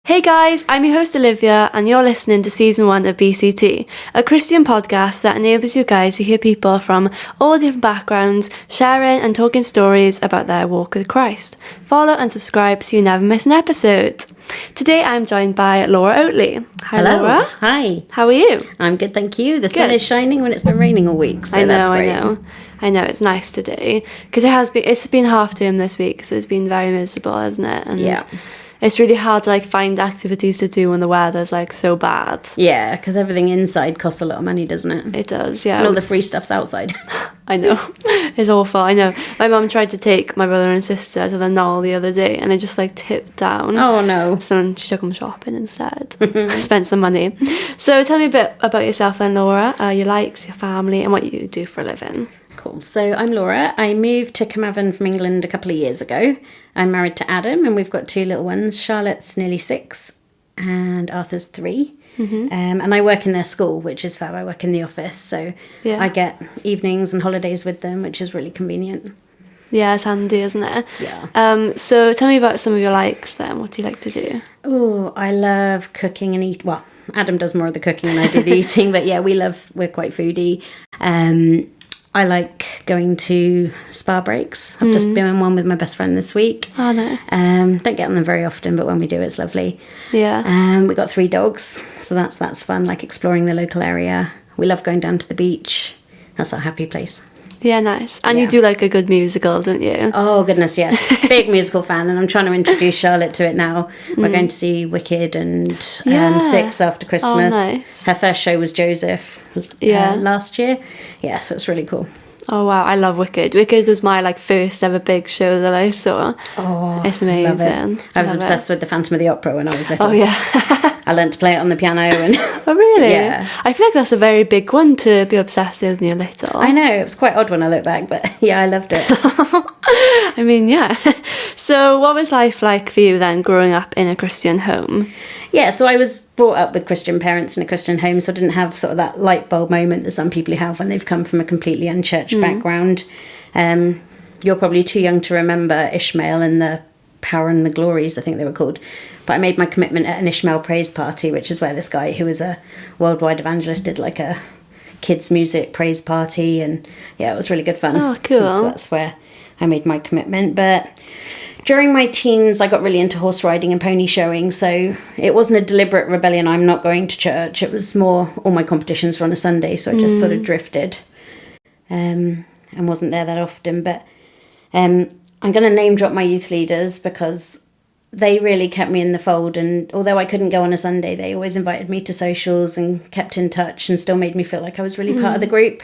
Hey guys, I'm your host Olivia and you're listening to Season 1 of BCT, a Christian podcast that enables you guys to hear people from all different backgrounds sharing and talking stories about their walk with Christ. Follow and subscribe so you never miss an episode. Today I'm joined by Laura Oatley. Hi. Hello. Laura. Hi. How are you? I'm good, thank you. The sun is shining when it's been raining all week, so that's great. I know, it's nice today because it's been half term this week, so it's been very miserable, hasn't it? And yeah. It's really hard to find activities to do when the weather's so bad. Yeah, because everything inside costs a lot of money, doesn't it? It does, yeah. And all the free stuff's outside. I know. It's awful, I know. My mum tried to take my brother and sister to the Knoll the other day and they just tipped down. Oh no. So then she took them shopping instead. I spent some money. So tell me a bit about yourself then, Laura, your likes, your family and what you do for a living. Cool. So I'm Laura. I moved to Carmarthen from England a couple of years ago. I'm married to Adam and we've got two little ones. Charlotte's nearly 6 and Arthur's 3. Mm-hmm. And I work in their school, which is fab. I work in the office, so yeah. I get evenings and holidays with them, which is really convenient. Yeah, it's handy, isn't it? Yeah. So tell me about some of your likes then. What do you like to do? Oh, I love cooking and eat. Well, Adam does more of the cooking and I do the eating, but yeah, we're quite foodie. I like going to spa breaks. I've just been on one with my best friend this week. Oh, no. Don't get on them very often, but when we do, it's lovely. Yeah. We got 3 dogs, so that's fun, exploring the local area. We love going down to the beach. That's our happy place. Yeah, nice. And you do like a good musical, don't you? Oh, goodness, yes. Big musical fan, and I'm trying to introduce Charlotte to it now. We're going to see Wicked and 6 after Christmas. Oh, nice. Her first show was Joseph last year. Yeah, so it's really cool. Oh, wow. I love Wicked. Wicked was my first ever big show that I saw. Oh, it's amazing. Love it. I was obsessed with the Phantom of the Opera when I was little. Oh, yeah. I learned to play it on the piano. And oh, really? Yeah. I feel like that's a very big one to be obsessed with when you're little. I know. It was quite odd when I look back, but yeah, I loved it. I mean, yeah. So what was life like for you then, growing up in a Christian home? Yeah, so I was brought up with Christian parents in a Christian home, so I didn't have sort of that light bulb moment that some people have when they've come from a completely unchurched background. You're probably too young to remember Ishmael and the Power and the Glories, I think they were called. But I made my commitment at an Ishmael praise party, which is where this guy who was a worldwide evangelist did a kids' music praise party. And yeah, it was really good fun. Oh, cool. So that's where I made my commitment. But during my teens, I got really into horse riding and pony showing, so it wasn't a deliberate rebellion, I'm not going to church. It was more, all my competitions were on a Sunday, so I just sort of drifted and wasn't there that often. But I'm going to name drop my youth leaders because they really kept me in the fold, and although I couldn't go on a Sunday, they always invited me to socials and kept in touch and still made me feel like I was really part of the group.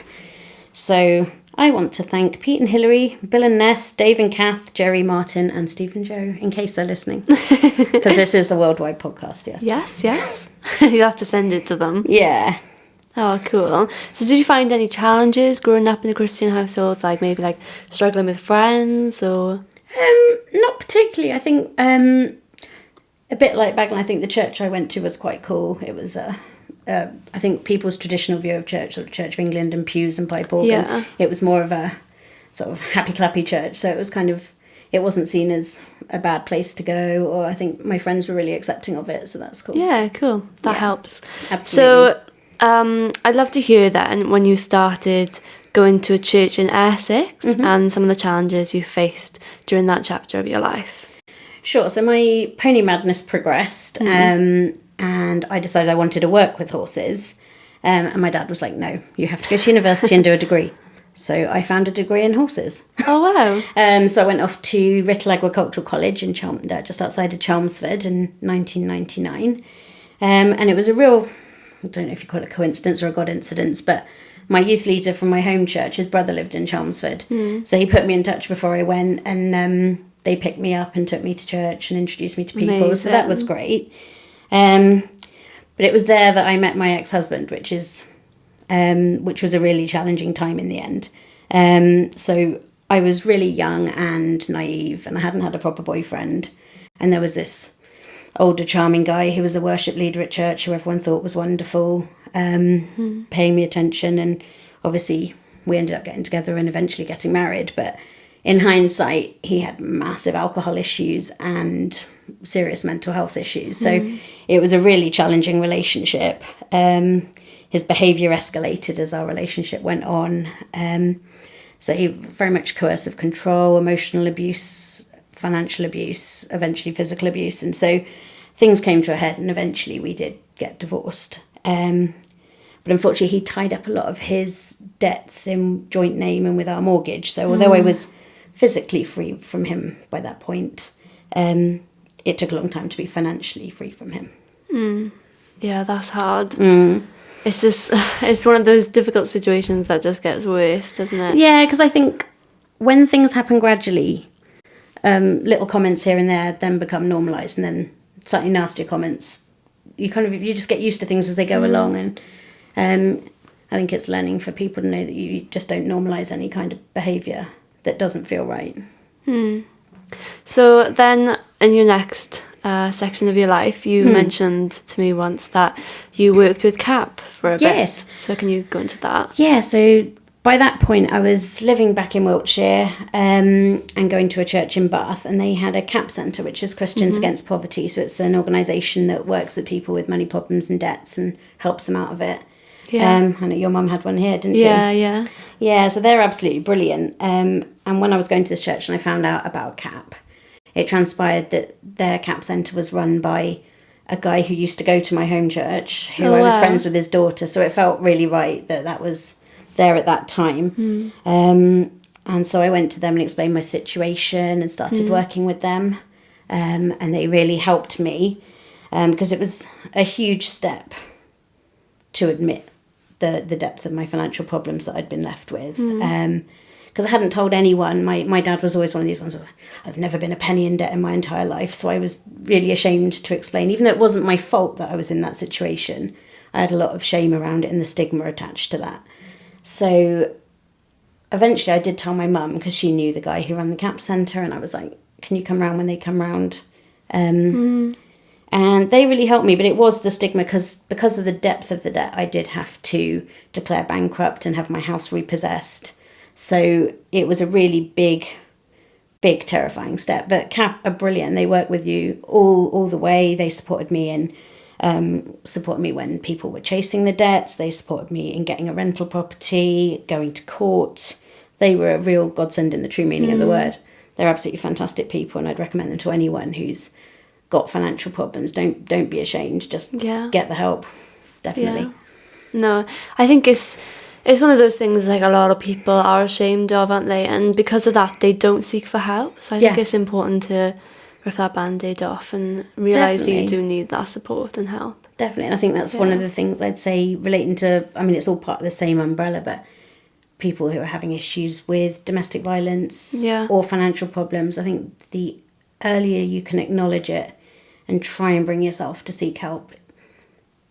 So I want to thank Pete and Hilary, Bill and Ness, Dave and Kath, Jerry, Martin and Steve and Joe, in case they're listening. Because this is a worldwide podcast, yes. Yes. You'll have to send it to them. Yeah. Oh, cool. So did you find any challenges growing up in a Christian household, maybe struggling with friends or...? Not particularly. I think a bit like Baglin, I think the church I went to was quite cool. It was... I think people's traditional view of church, sort of Church of England and pews and pipe organ, yeah. It was more of a sort of happy clappy church. So it was it wasn't seen as a bad place to go, or I think my friends were really accepting of it. So that's cool. Yeah, cool. That helps. Absolutely. So I'd love to hear then when you started going to a church in Essex and some of the challenges you faced during that chapter of your life. Sure. So my pony madness progressed. And I decided I wanted to work with horses. And my dad was like, no, you have to go to university and do a degree. So I found a degree in horses. Oh, wow. So I went off to Writtle Agricultural College in just outside of Chelmsford in 1999. And it was a real, I don't know if you call it a coincidence or a God incidence, but my youth leader from my home church, his brother lived in Chelmsford. So he put me in touch before I went, and they picked me up and took me to church and introduced me to people. Amazing. So that was great. But it was there that I met my ex-husband, which was a really challenging time in the end. So I was really young and naive, and I hadn't had a proper boyfriend. And there was this older, charming guy who was a worship leader at church who everyone thought was wonderful, paying me attention. And obviously we ended up getting together and eventually getting married. But in hindsight, he had massive alcohol issues and serious mental health issues. So it was a really challenging relationship. His behaviour escalated as our relationship went on. So he very much coercive control, emotional abuse, financial abuse, eventually physical abuse. And so things came to a head, and eventually we did get divorced. But unfortunately, he tied up a lot of his debts in joint name and with our mortgage. So although I was physically free from him by that point, it took a long time to be financially free from him. Yeah, that's hard. It's just, it's one of those difficult situations that just gets worse, doesn't it? Yeah, because I think when things happen gradually, little comments here and there then become normalised, and then slightly nastier comments, you just get used to things as they go along. And I think it's learning for people to know that you just don't normalise any kind of behaviour that doesn't feel right. So then in your next section of your life, you mentioned to me once that you worked with CAP for a bit. So can you go into that? Yeah, so by that point I was living back in Wiltshire and going to a church in Bath, and they had a CAP centre, which is Christians Against Poverty. So it's an organisation that works with people with money problems and debts and helps them out of it. Yeah. I know your mum had one here, didn't she? Yeah. Yeah, so they're absolutely brilliant. And when I was going to this church and I found out about CAP, it transpired that their CAP centre was run by a guy who used to go to my home church, who I was friends with his daughter. So it felt really right that was there at that time. And so I went to them and explained my situation and started working with them. And they really helped me because it was a huge step to admit the depth of my financial problems that I'd been left with. Because I hadn't told anyone. My dad was always one of these ones where I've never been a penny in debt in my entire life, so I was really ashamed to explain. Even though it wasn't my fault that I was in that situation, I had a lot of shame around it and the stigma attached to that. So eventually I did tell my mum, because she knew the guy who ran the CAP centre, and I was like, can you come round when they come round? And they really helped me, but it was the stigma because of the depth of the debt. I did have to declare bankrupt and have my house repossessed. So it was a really big, terrifying step. But CAP are brilliant. They work with you all the way. They supported me supported me when people were chasing the debts. They supported me in getting a rental property, going to court. They were a real godsend in the true meaning of the word. They're absolutely fantastic people, and I'd recommend them to anyone who's got financial problems. Don't be ashamed. Just get the help. Definitely. Yeah. No, I think it's one of those things like a lot of people are ashamed of, aren't they? And because of that, they don't seek for help. So I think it's important to rip that band-aid off and realise that you do need that support and help. Definitely. And I think that's one of the things I'd say relating to, I mean, it's all part of the same umbrella, but people who are having issues with domestic violence or financial problems, I think the earlier you can acknowledge it and try and bring yourself to seek help,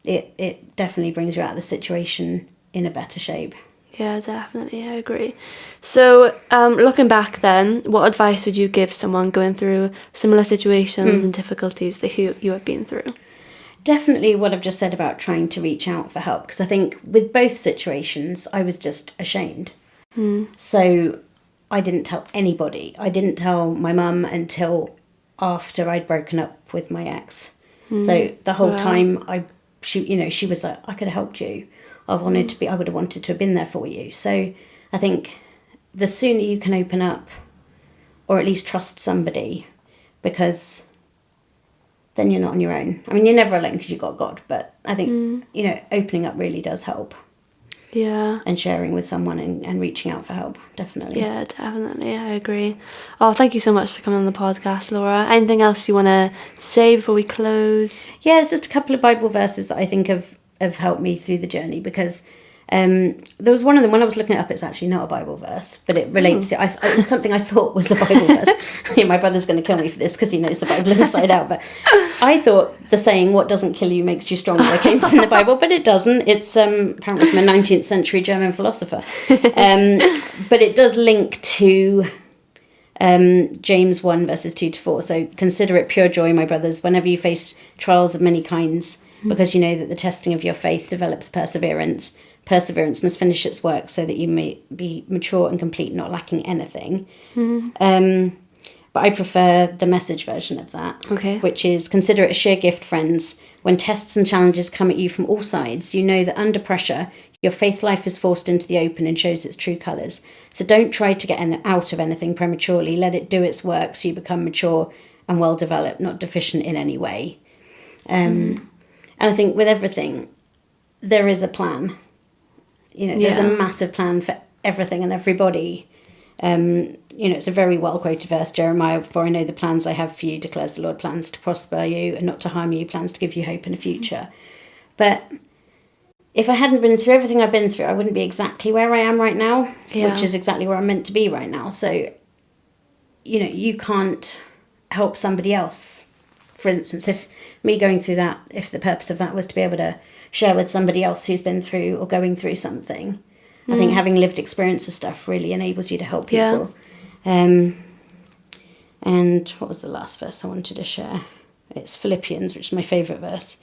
it definitely brings you out of the situation in a better shape. Yeah, definitely, I agree. So, looking back then, what advice would you give someone going through similar situations and difficulties that you have been through? Definitely what I've just said about trying to reach out for help, because I think with both situations, I was just ashamed. So I didn't tell anybody. I didn't tell my mum until after I'd broken up with my ex. So the whole time she was like, I could have helped you. I would have wanted to have been there for you. So I think the sooner you can open up, or at least trust somebody, because then you're not on your own. I mean, you're never alone because you've got God, but I think, opening up really does help. Yeah. And sharing with someone and reaching out for help, definitely. Yeah, definitely. I agree. Oh, thank you so much for coming on the podcast, Laura. Anything else you want to say before we close? Yeah, it's just a couple of Bible verses that I think have helped me through the journey, because there was one of them when I was looking it up. It's actually not a Bible verse, but it relates to it was something I thought was a Bible verse. My brother's going to kill me for this because he knows the Bible inside out, but I thought the saying, what doesn't kill you makes you stronger, came from the Bible, but it doesn't. It's apparently from a 19th century German philosopher, but it does link to James 1 verses 2-4. So consider it pure joy, my brothers, whenever you face trials of many kinds, because you know that the testing of your faith develops perseverance. perseverance must finish its work so that you may be mature and complete, not lacking anything. But I prefer the message version of that, which is, consider it a sheer gift, friends. When tests and challenges come at you from all sides, you know that under pressure, your faith life is forced into the open and shows its true colours. So don't try to get out of anything prematurely. Let it do its work so you become mature and well developed, not deficient in any way. And I think with everything, there is a plan. There's a massive plan for everything and everybody. It's a very well quoted verse, Jeremiah, for I know the plans I have for you, declares the Lord, plans to prosper you and not to harm you, plans to give you hope in a future. But if I hadn't been through everything I've been through, I wouldn't be exactly where I am right now, which is exactly where I'm meant to be right now. So, you can't help somebody else. For instance, if me going through that, if the purpose of that was to be able to share with somebody else who's been through or going through something, I think having lived experience of stuff really enables you to help people. And what was the last verse I wanted to share? It's Philippians, which is my favourite verse.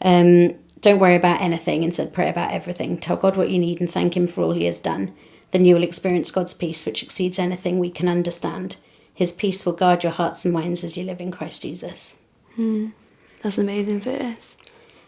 Don't worry about anything, instead pray about everything. Tell God what you need and thank him for all he has done. Then you will experience God's peace, which exceeds anything we can understand. His peace will guard your hearts and minds as you live in Christ Jesus. That's an amazing verse.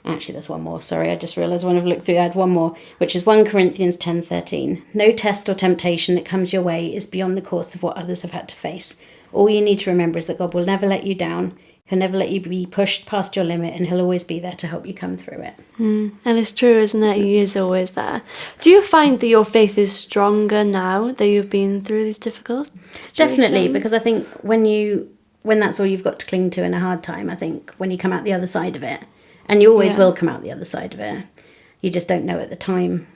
Actually, there's one more. Sorry, I just realised when I've looked through, I had one more, which is 1 Corinthians 10:13. No test or temptation that comes your way is beyond the course of what others have had to face. All you need to remember is that God will never let you down. He'll never let you be pushed past your limit, and he'll always be there to help you come through it. And it's true, isn't it? He is always there. Do you find that your faith is stronger now that you've been through these difficult situations? Definitely, because I think when that's all you've got to cling to in a hard time, I think when you come out the other side of it, and you always will come out the other side of it, you just don't know at the time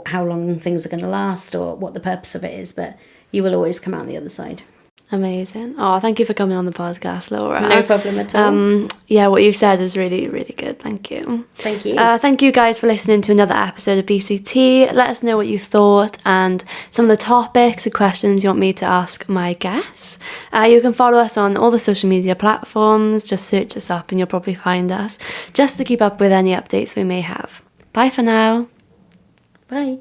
how long things are going to last or what the purpose of it is, but you will always come out the other side. Amazing. Oh, thank you for coming on the podcast, Laura. No problem at all. What you've said is really, really good. Thank you. Thank you. Thank you guys for listening to another episode of BCT. Let us know what you thought and some of the topics and questions you want me to ask my guests. You can follow us on all the social media platforms. Just search us up and you'll probably find us, just to keep up with any updates we may have. Bye for now. Bye.